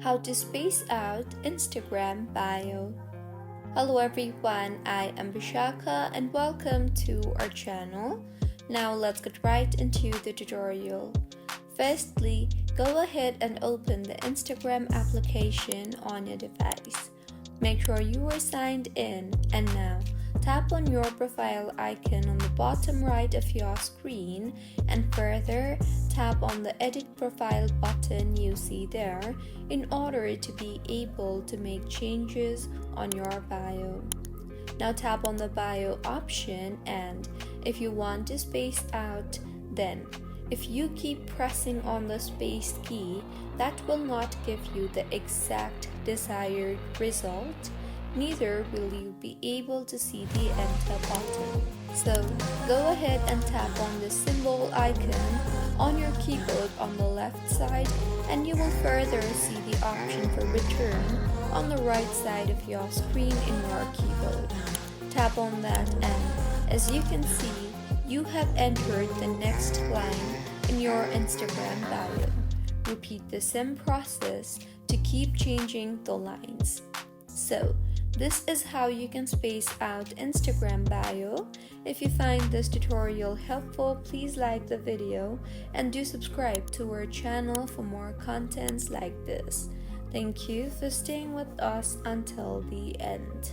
How to space out Instagram bio. Hello everyone, I am Vishaka and welcome to our channel. Now let's get right into the tutorial. Firstly, go ahead and open the Instagram application on your device. Make sure you are signed in, and now tap on your profile icon on the bottom right of your screen and further tap on the edit profile button you see there in order to be able to make changes on your bio. Now tap on the bio option, and if you want to space out, then if you keep pressing on the space key, that will not give you the exact desired result. Neither will you be able to see the enter button. So go ahead and tap on the symbol icon on your keyboard on the left side, and you will further see the option for return on the right side of your screen in your keyboard. Tap on that, and as you can see, you have entered the next line in your Instagram bio. Repeat the same process to keep changing the lines. So, this is how you can space out Instagram bio. If you find this tutorial helpful, please like the video and do subscribe to our channel for more contents like this. Thank you for staying with us until the end.